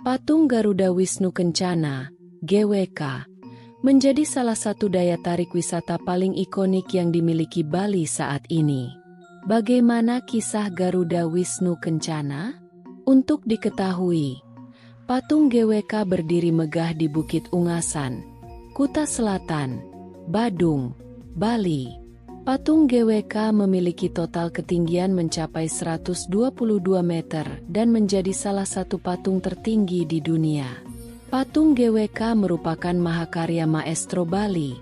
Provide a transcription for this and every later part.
Patung Garuda Wisnu Kencana, GWK, menjadi salah satu daya tarik wisata paling ikonik yang dimiliki Bali saat ini. Bagaimana kisah Garuda Wisnu Kencana? Untuk diketahui, patung GWK berdiri megah di Bukit Ungasan, Kuta Selatan, Badung, Bali. Patung GWK memiliki total ketinggian mencapai 122 meter dan menjadi salah satu patung tertinggi di dunia. Patung GWK merupakan mahakarya maestro Bali,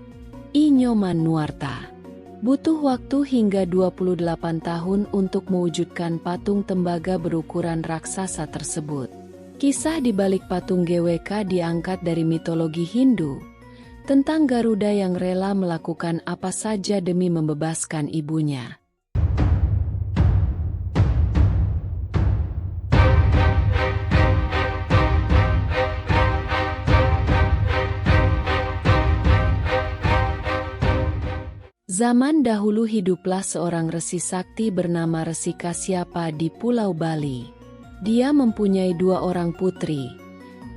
I Nyoman Nuarta. Butuh waktu hingga 28 tahun untuk mewujudkan patung tembaga berukuran raksasa tersebut. Kisah di balik patung GWK diangkat dari mitologi Hindu, tentang Garuda yang rela melakukan apa saja demi membebaskan ibunya. Zaman dahulu hiduplah seorang resi sakti bernama Resi Kasyapa di Pulau Bali. Dia mempunyai 2 orang putri,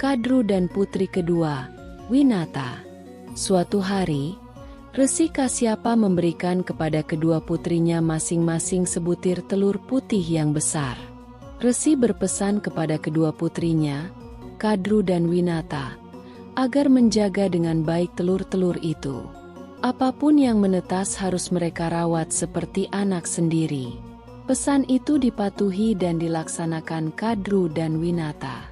Kadru dan putri kedua, Winata. Suatu hari, Resi Kasyapa memberikan kepada kedua putrinya masing-masing sebutir telur putih yang besar. Resi berpesan kepada kedua putrinya, Kadru dan Winata, agar menjaga dengan baik telur-telur itu. Apapun yang menetas harus mereka rawat seperti anak sendiri. Pesan itu dipatuhi dan dilaksanakan Kadru dan Winata.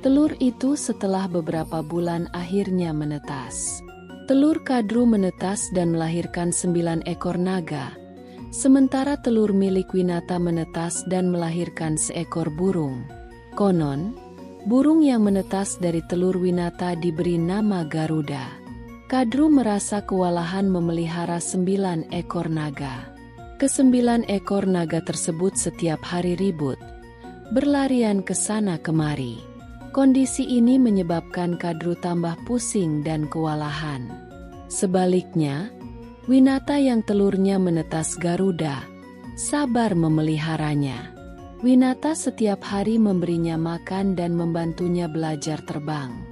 Telur itu setelah beberapa bulan akhirnya menetas. Telur Kadru menetas dan melahirkan 9 ekor naga, sementara telur milik Winata menetas dan melahirkan seekor burung. Konon, burung yang menetas dari telur Winata diberi nama Garuda. Kadru merasa kewalahan memelihara 9 ekor naga. Ke-9 ekor naga tersebut setiap hari ribut, berlarian ke sana kemari. Kondisi ini menyebabkan Kadru tambah pusing dan kewalahan. Sebaliknya, Winata yang telurnya menetas Garuda, sabar memeliharanya. Winata setiap hari memberinya makan dan membantunya belajar terbang.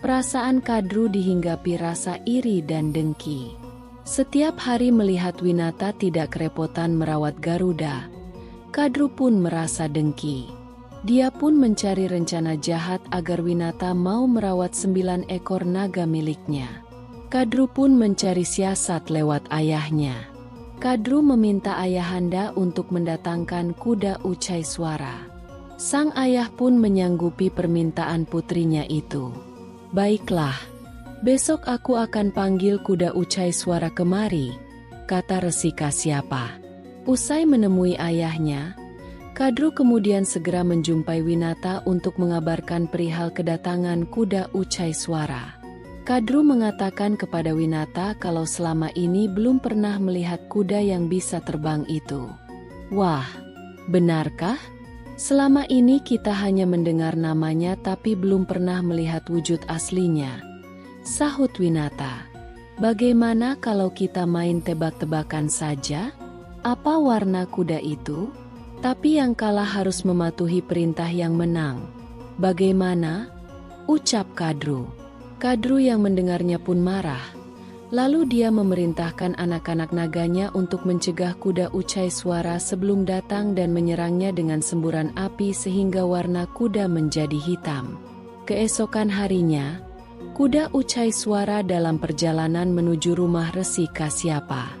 Perasaan Kadru dihinggapi rasa iri dan dengki. Setiap hari melihat Winata tidak kerepotan merawat Garuda, Kadru pun merasa dengki. Dia pun mencari rencana jahat agar Winata mau merawat 9 ekor naga miliknya. Kadru pun mencari siasat lewat ayahnya. Kadru meminta ayahanda untuk mendatangkan kuda Ucai Swara. Sang ayah pun menyanggupi permintaan putrinya itu. "Baiklah, besok aku akan panggil kuda Ucai Swara kemari," kata Resi Kasyapa. Usai menemui ayahnya, Kadru kemudian segera menjumpai Winata untuk mengabarkan perihal kedatangan kuda Ucai Swara. Kadru mengatakan kepada Winata kalau selama ini belum pernah melihat kuda yang bisa terbang itu. "Wah, benarkah? Selama ini kita hanya mendengar namanya tapi belum pernah melihat wujud aslinya," sahut Winata. "Bagaimana kalau kita main tebak-tebakan saja? Apa warna kuda itu? Tapi yang kalah harus mematuhi perintah yang menang. Bagaimana?" ucap Kadru. Kadru yang mendengarnya pun marah. Lalu dia memerintahkan anak-anak naganya untuk mencegah kuda Ucai Swara sebelum datang dan menyerangnya dengan semburan api sehingga warna kuda menjadi hitam. Keesokan harinya, kuda Ucai Swara dalam perjalanan menuju rumah Resi Kasyapa.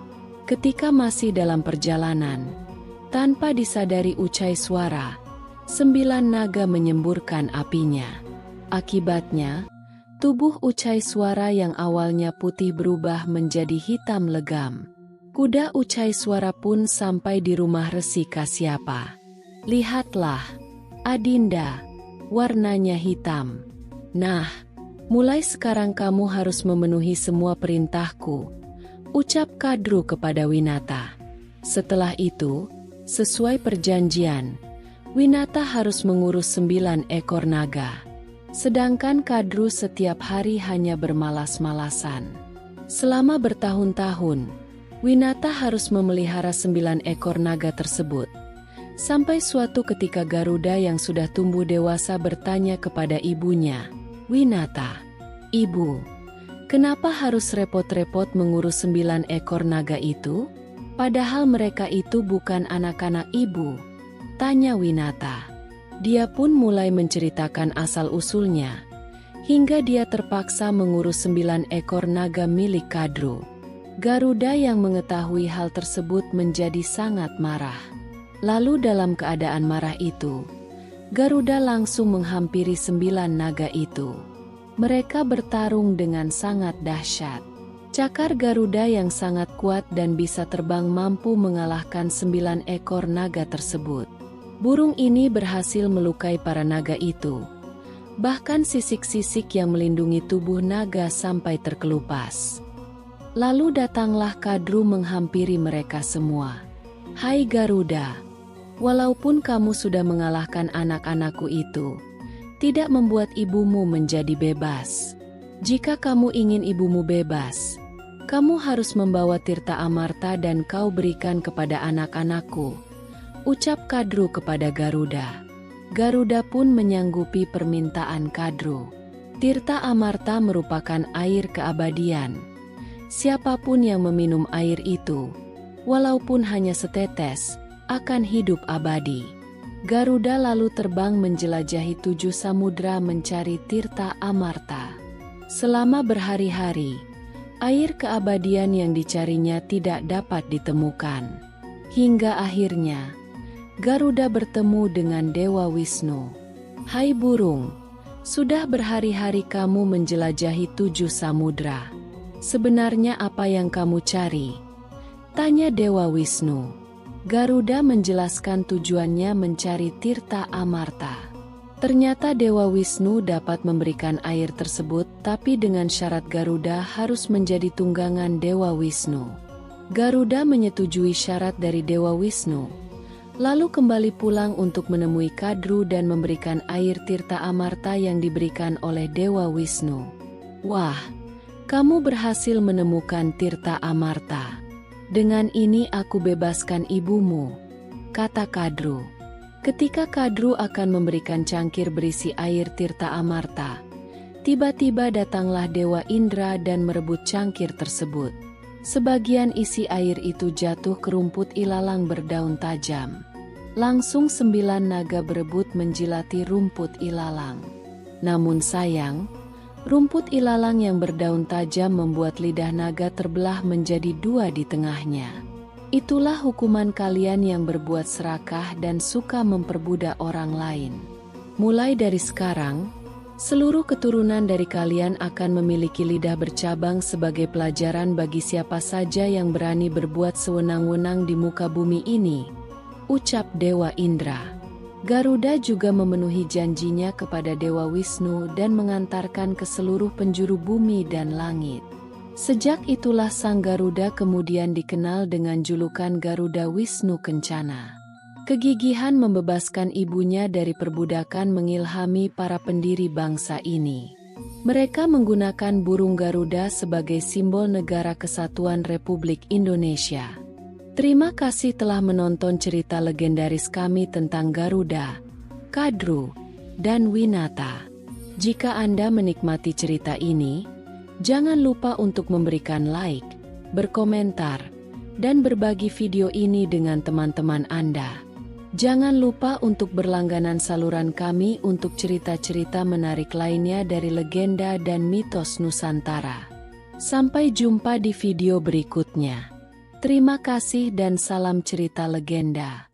Ketika masih dalam perjalanan, tanpa disadari Ucai Swara, 9 naga menyemburkan apinya. Akibatnya, tubuh Ucai Swara yang awalnya putih berubah menjadi hitam legam. Kuda Ucai Swara pun sampai di rumah Resi Kasyapa. "Lihatlah, Adinda, warnanya hitam. Nah, mulai sekarang kamu harus memenuhi semua perintahku," ucap Kadru kepada Winata. Setelah itu, sesuai perjanjian, Winata harus mengurus 9 ekor naga. Sedangkan Kadru setiap hari hanya bermalas-malasan. Selama bertahun-tahun, Winata harus memelihara 9 ekor naga tersebut. Sampai suatu ketika Garuda yang sudah tumbuh dewasa bertanya kepada ibunya, "Winata, Ibu, kenapa harus repot-repot mengurus 9 ekor naga itu? Padahal mereka itu bukan anak-anak Ibu," tanya Winata. Dia pun mulai menceritakan asal-usulnya, hingga dia terpaksa mengurus 9 ekor naga milik Kadru. Garuda yang mengetahui hal tersebut menjadi sangat marah. Lalu dalam keadaan marah itu, Garuda langsung menghampiri 9 naga itu. Mereka bertarung dengan sangat dahsyat. Cakar Garuda yang sangat kuat dan bisa terbang mampu mengalahkan 9 ekor naga tersebut. Burung ini berhasil melukai para naga itu. Bahkan sisik-sisik yang melindungi tubuh naga sampai terkelupas. Lalu datanglah Kadru menghampiri mereka semua. "Hai Garuda, walaupun kamu sudah mengalahkan anak-anakku itu, tidak membuat ibumu menjadi bebas. Jika kamu ingin ibumu bebas, kamu harus membawa Tirta Amarta dan kau berikan kepada anak-anakku," ucap Kadru kepada Garuda. Garuda pun menyanggupi permintaan Kadru. Tirta Amarta merupakan air keabadian. Siapapun yang meminum air itu, walaupun hanya setetes, akan hidup abadi. Garuda lalu terbang menjelajahi 7 samudra mencari Tirta Amarta. Selama berhari-hari, air keabadian yang dicarinya tidak dapat ditemukan. Hingga akhirnya, Garuda bertemu dengan Dewa Wisnu. "Hai burung, sudah berhari-hari kamu menjelajahi 7 samudra. Sebenarnya apa yang kamu cari?" tanya Dewa Wisnu. Garuda menjelaskan tujuannya mencari Tirta Amarta. Ternyata Dewa Wisnu dapat memberikan air tersebut, tapi dengan syarat Garuda harus menjadi tunggangan Dewa Wisnu. Garuda menyetujui syarat dari Dewa Wisnu, lalu kembali pulang untuk menemui Kadru dan memberikan air Tirta Amarta yang diberikan oleh Dewa Wisnu. "Wah, kamu berhasil menemukan Tirta Amarta. Dengan ini aku bebaskan ibumu," kata Kadru. Ketika Kadru akan memberikan cangkir berisi air Tirta Amarta, tiba-tiba datanglah Dewa Indra dan merebut cangkir tersebut. Sebagian isi air itu jatuh ke rumput ilalang berdaun tajam. Langsung 9 naga berebut menjilati rumput ilalang. Namun sayang, rumput ilalang yang berdaun tajam membuat lidah naga terbelah menjadi 2 di tengahnya. "Itulah hukuman kalian yang berbuat serakah dan suka memperbudak orang lain. Mulai dari sekarang, seluruh keturunan dari kalian akan memiliki lidah bercabang sebagai pelajaran bagi siapa saja yang berani berbuat sewenang-wenang di muka bumi ini," ucap Dewa Indra. Garuda juga memenuhi janjinya kepada Dewa Wisnu dan mengantarkan ke seluruh penjuru bumi dan langit. Sejak itulah sang Garuda kemudian dikenal dengan julukan Garuda Wisnu Kencana. Kegigihan membebaskan ibunya dari perbudakan mengilhami para pendiri bangsa ini. Mereka menggunakan burung Garuda sebagai simbol Negara Kesatuan Republik Indonesia. Terima kasih telah menonton cerita legendaris kami tentang Garuda, Kadru, dan Winata. Jika Anda menikmati cerita ini, jangan lupa untuk memberikan like, berkomentar, dan berbagi video ini dengan teman-teman Anda. Jangan lupa untuk berlangganan saluran kami untuk cerita-cerita menarik lainnya dari legenda dan mitos Nusantara. Sampai jumpa di video berikutnya. Terima kasih dan salam cerita legenda.